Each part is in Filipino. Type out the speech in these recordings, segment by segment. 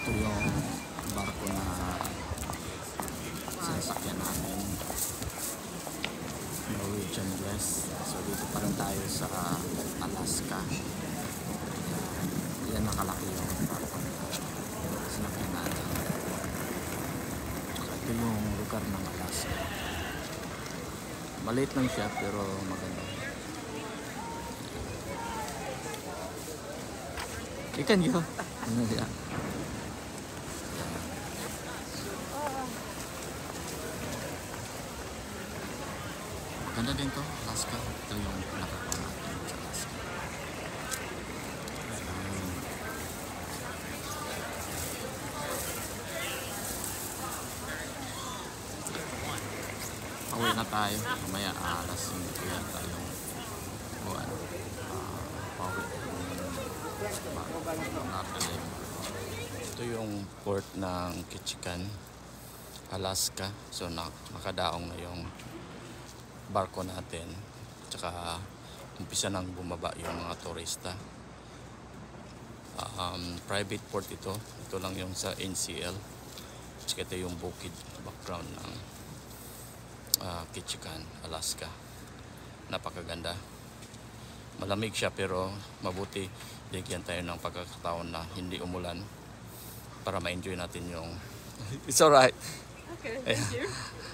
Ito yung barko na sasakyan namin, Norwegian Bliss. So dito pa rin tayo sa Alaska. Yan nakalaki yung barko na sinakyan natin. Ito yung lugar ng Alaska. Maliit lang siya pero maganda. Ikan yun. Ano siya? Maganda din to, Alaska. Ito yung nakakuha natin sa Alaska. Pauwi na tayo. Mamaya alas 5 yata yung buwan. Pauwi. Ito yung port ng Ketchikan, Alaska. So nakadaong na yung barko natin. Tsaka umpisa nang bumaba yung mga turista. Private port ito. Ito lang yung sa NCL. Tsaka ito yung bukid background ng Ketchikan, Alaska. Napakaganda. Malamig siya pero mabuti bigyan tayo ng pagkakataon na hindi umulan para ma-enjoy natin yung It's alright. Okay, thank you.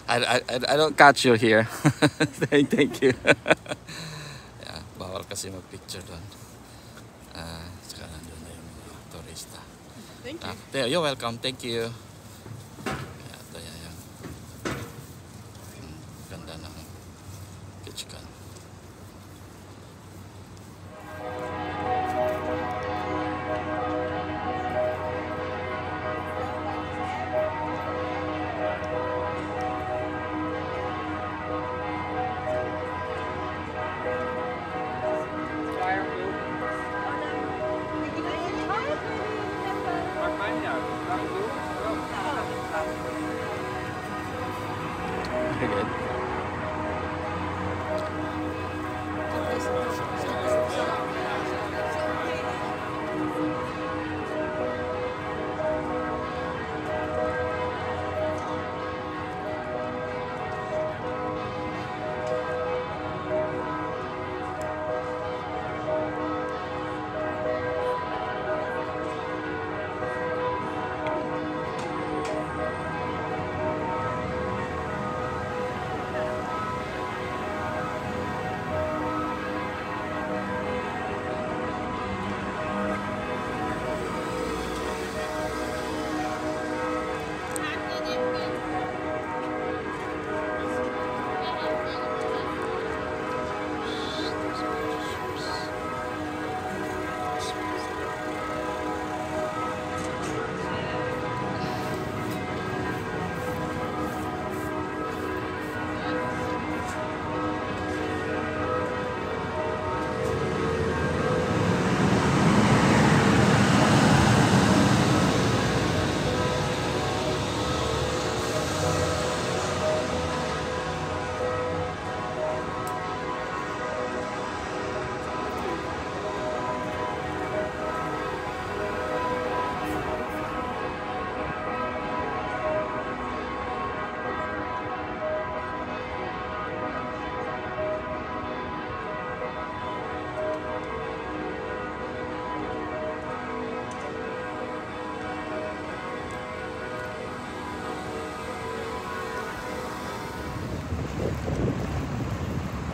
I don't catch you here. Thank you. Yeah, bawal kasi mag-picture doon. Saka nandun na yung mga turista. Thank you. You're welcome. Thank you. Yeah, ito yan. Ganda ng Ketchikan. Very good.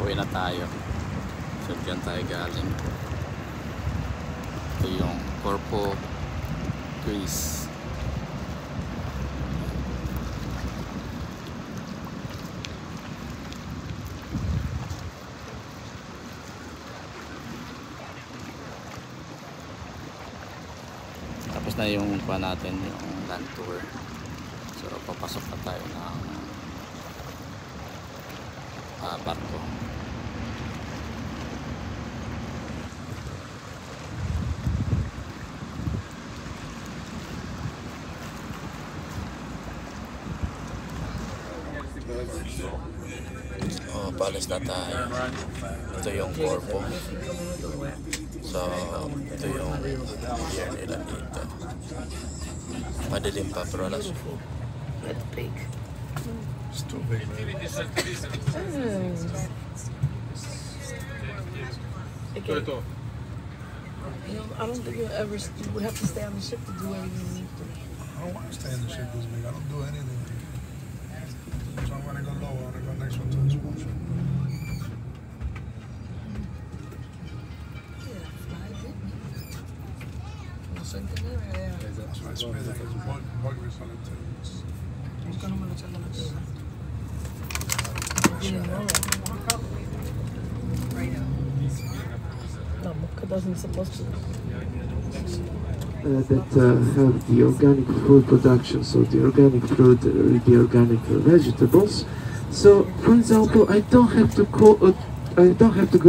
Uwi na tayo. So dyan tayo galing. Ito yung Corpo Greece. Tapos na yung pa natin yung land tour. So papasok na tayo ng barko. Paalis na tayo. Ito yung Corpo. So ito yung year nila dito. Madilim pa, pero alas. Beautiful. That's big. It's too big, man. Okay. I don't think you would have to stay on the ship to do anything you need to. I don't want to stay in the ship this big. I don't do anything. So I want to go lower. I want to go next one to the small ship. Yeah, fly it. No sé qué era. That's why I spray that. There's bug repellent too. Busca número de la tierra. No, Mukka doesn't supposed to. That have the organic food production, so the organic fruit, the organic vegetables. So, for example, I don't have to go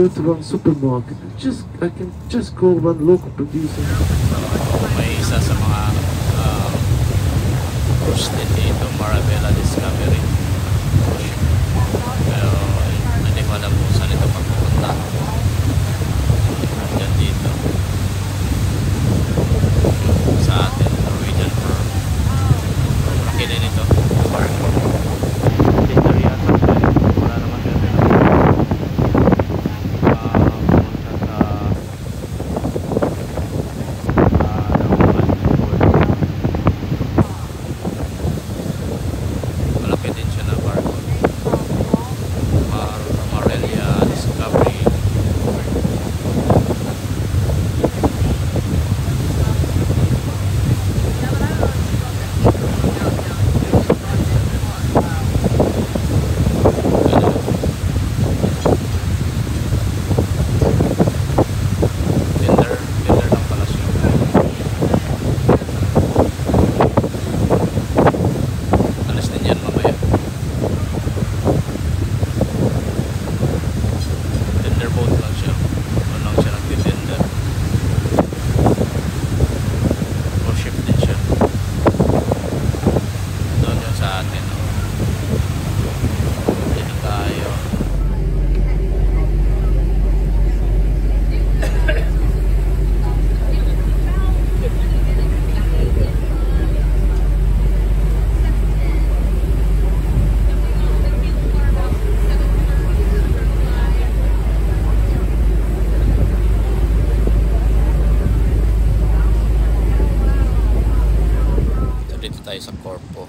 to one supermarket. I can just call one local producer. May isa sa mga cruise din dito, Marabella Discovery. Pero hindi ko alam kung saan ito pagpupunta. Diyan dito. Sa atin, Norwegian firm. Laki din ito. Park. Dinner yata. Wala naman dito. Malaki din siya na bar. Marabella Discovery. Tender lang pala siya. Alis din yan mamaya. Tender boat lang siya. Doon lang siya nagtitender. Or ship din siya. Doon yung sa atin. Dito tayo. So dito tayo sa Corpo.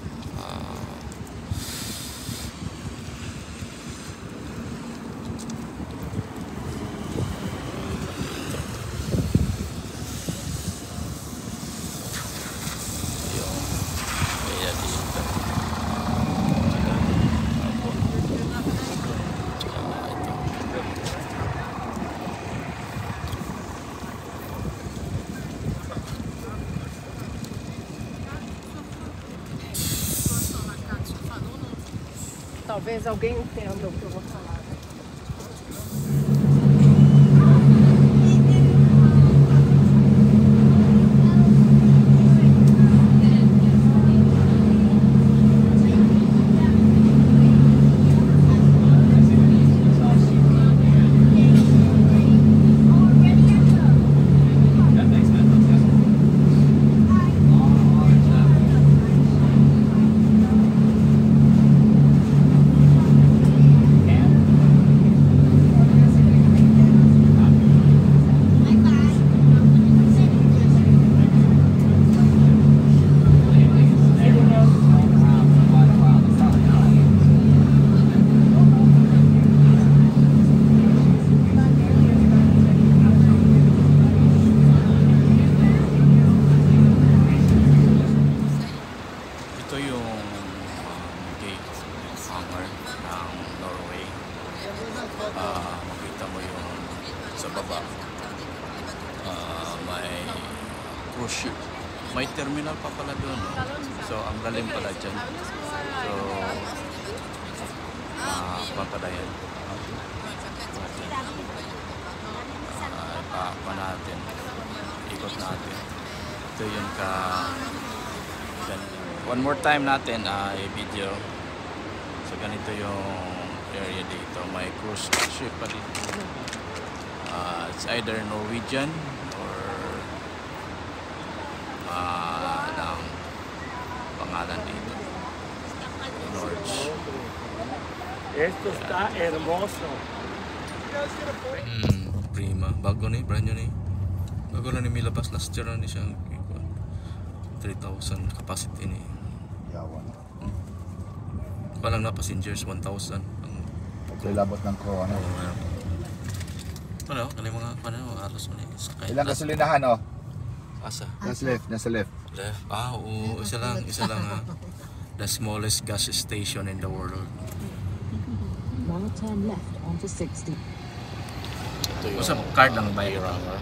Yung kaya dito. Ito. Talvez alguém entenda o que eu vou falar. Ito yung gate hangar ng Norway. Makita mo yung sa baba. May cruise ship. May terminal pa pala doon. So, ang lalim pala dyan. So, pala yan. Pa natin. Ikot natin. Ito yung one more time natin i-video. So ganito yung area dito. May cruise ship pa dito. It's either Norwegian or ng Esto está hermoso. Prima. Bago ni, brand new ni. Bago na ni milabas. Last year na ni siya. 3,000 capacity ni. Yawan. Walang na passengers, 1,000. Ito labot ng ko, ano. Ano, kanil mga, alas mo ni. Sakay. Ilang gasolinahan, oh? Asa? Nasa left. Left. Oo, isa lang ha. The smallest gas station in the world. Now turn left onto 60. Ito yung Basta card lang ba yun? Geranger.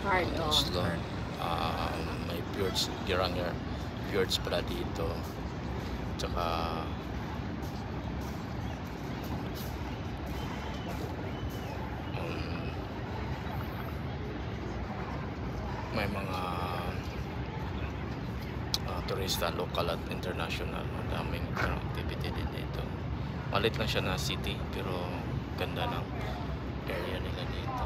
Hard, oh. Oslo. May fjords, Geranger. Fjords pala dito. Tsaka may mga turista, local at international. Daming activity din dito. Malit lang siya na city pero ganda ng area nila dito.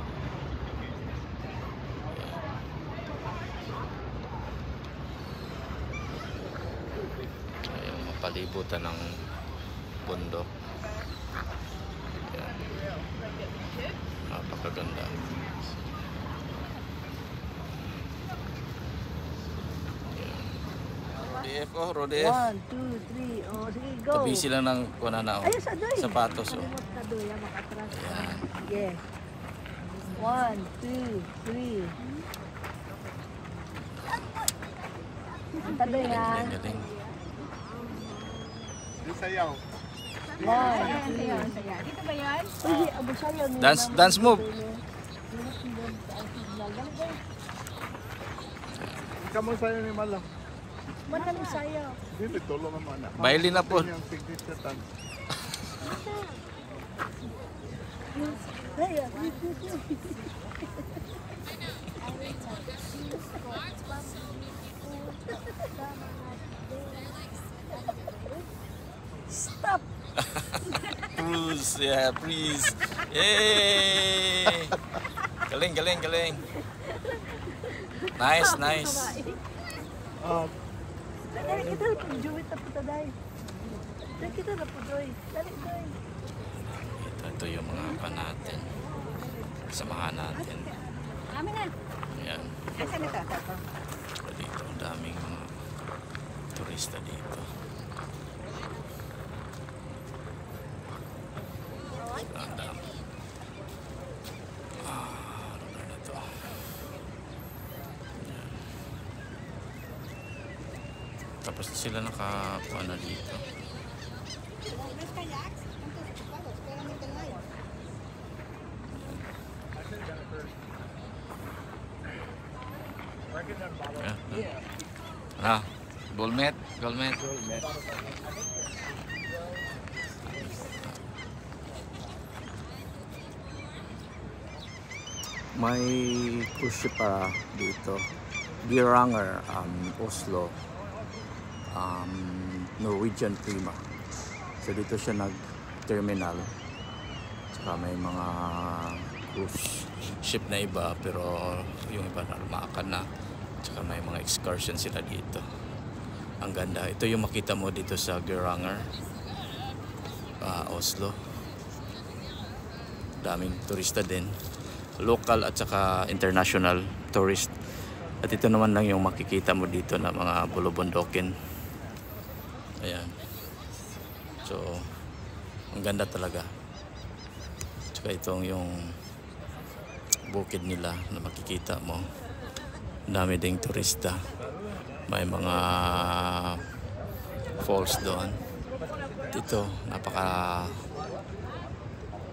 Ayan, mapalibutan ng bundok. Ayan. Napakaganda. Rodef, oh, Rodef. 1, 2, 3, oh, sige, go. Tabi sila ng kunana, oh. Ayos, adoy. Sapatos, oh. Kalimot ka doy, makatras ka. Ayan. Yes. 1, 2, 3. Tadoy ha. Galing, galing. 1, 2. Dito ba yan? Uy, abo sayaw. Dance move. Kamu sa'yo ni Malang. Manang sayaw. Dili, tulong naman na. Bailin na po. Yung signature dance. Sayaw. Stop. Cruise, yeah, please. Yay! Galing, galing, galing. Nice, nice. Dali kita na po, Joey, tapos taday. Dali kita na po, Joey. Dali, Joey. Ito yung mga pa natin. Samahan natin. Amin na. Ayan. Asan ito? Dito, ang daming mga turista dito. Ang dami. Lugar na to. Ayan. Tapos sila nakakuha na dito. Golmet. May cruise ship pa dito. Geranger, Oslo. Norwegian Prima. So dito siya nag-terminal. Tsaka may mga cruise ship na iba pero yung iba narmakan na. Tsaka may mga excursion sila dito. Ang ganda. Ito yung makita mo dito sa Geranger, Oslo. Daming turista din. Local at saka international tourist. At ito naman lang yung makikita mo dito na mga bulubundokin. Ayan. So, ang ganda talaga. Tsaka itong yung bukid nila na makikita mo. Dami ding turista. May mga falls doon. Dito, napaka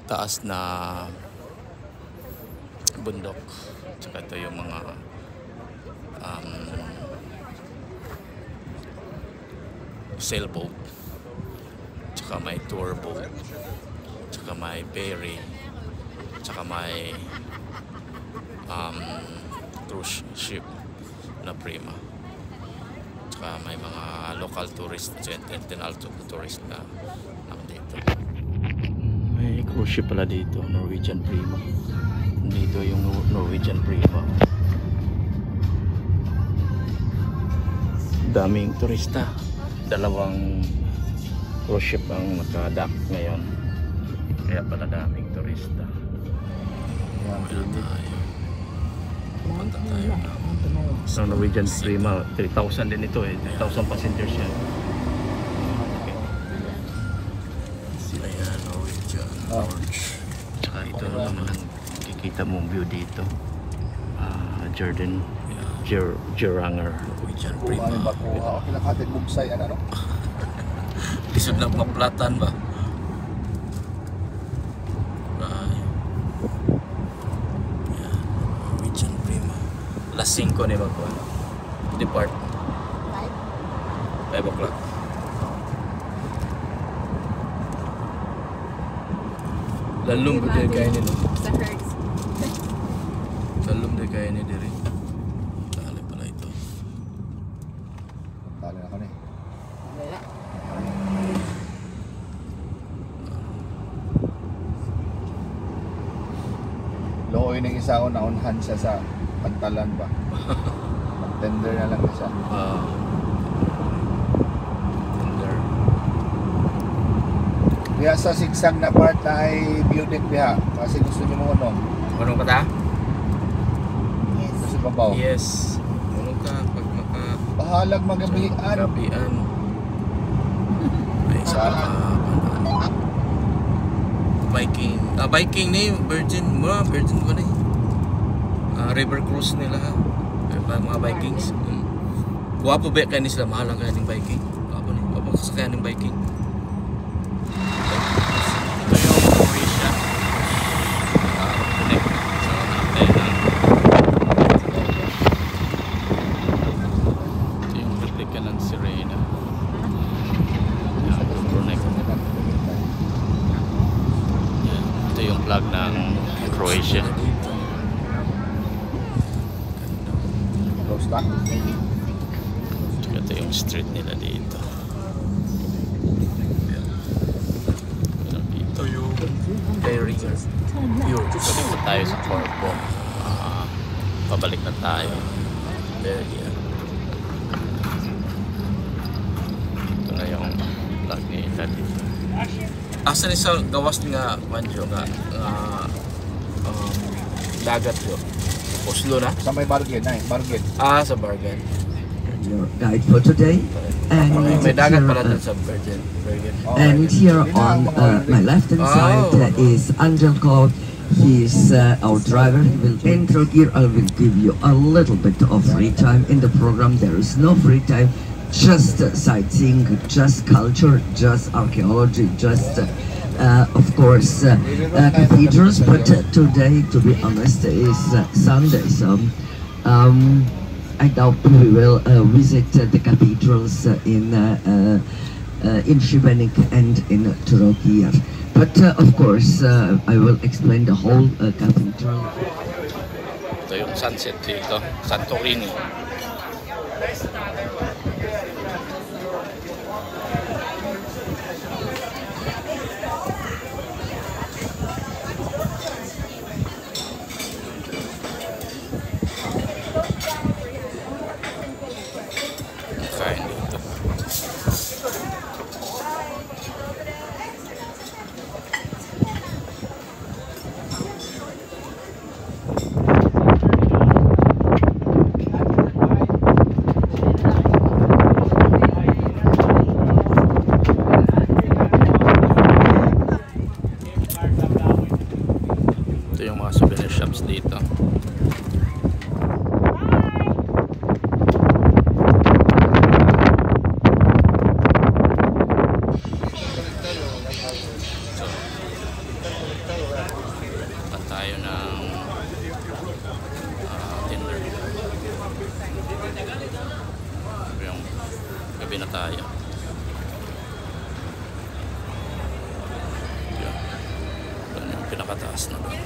taas na bundok. Tsaka ito yung mga sailboat. Tsaka may tour boat. Tsaka may ferry. Tsaka may cruise ship na Prima. Tsaka may mga local tourist at international tourist na dito. May cruise ship pala dito, Norwegian Prima. Dito yung Norwegian Prima. Daming turista. Dalawang cruise ship ang nakadock ngayon, kaya pala daming turista. Wala tayo. Punta tayo sa Norwegian Prima. 3,000 din ito eh. 3,000 passengers yan. Okay. Sila yan, Norwegian Lodge. Tsaka ito naman ang kikita mong view dito. Geiranger Norwegian Prima. Kinakatin bugsay, ano? Lisod na maplatan ba? Norwegian Prima. Alas 5 ni Bagwa. Depart. 5 o'clock. Lalong ba kayo kaya nila? Sa Hertz. Lalong ba kaya nila diri? Dali pala ito. Dali na ko ni. Looy ng isa ko naunhan siya sa pantalan ba? Mag-tender na lang na siya. Tender. Kaya sa sigsag na part na ay view deck biha. Kasi gusto niyo mo ano? Anong ka ta? Sa babaw. Yes. Anong ka pag Bahalag magabihan. gabian. Ay, sa Viking. Viking na yung Virgin. Virgin ba na yun? River cruise nila ha. Mga Vikings. Guwapo ba kayo sila? Mahal ang kaya ng Viking. Guwapo na. Guwapo sa kaya ng Viking. Ito yung Croatia. Connect sa antena. Ito yung replica ng Sirena. Connect. Ito yung flag ng Croatia. Close back. Ito yung street nila dito. Dito yung ferry. Yun, balik na tayo sa Corpo. Pabalik na tayo. There, yeah. Ito na yung flag nila dito. Asa ni sa gawas nga Manjo nga dagat yo. Oslo na? Sa may bargain, bargain. Sa bargain. Your guide for today, and May dagat here, pala dun sa Bergen. and here on my left hand side is Angel Cloud. He's our driver. He will enter here. I will give you a little bit of free time in the program. There is no free time, just sightseeing, just culture, just archaeology, just of course cathedrals. But today, to be honest, is Sunday, so I doubt we will visit the cathedrals in Šibenik and in Trogir. But of course, I will explain the whole cathedral. Ito yung sunset dito, Santorini. Kain dito. Ito yung mga souvenir shops dito. Tayo ng Tinder. Yung gabi na tayo. Yan. Yan yung pinakataas na doon.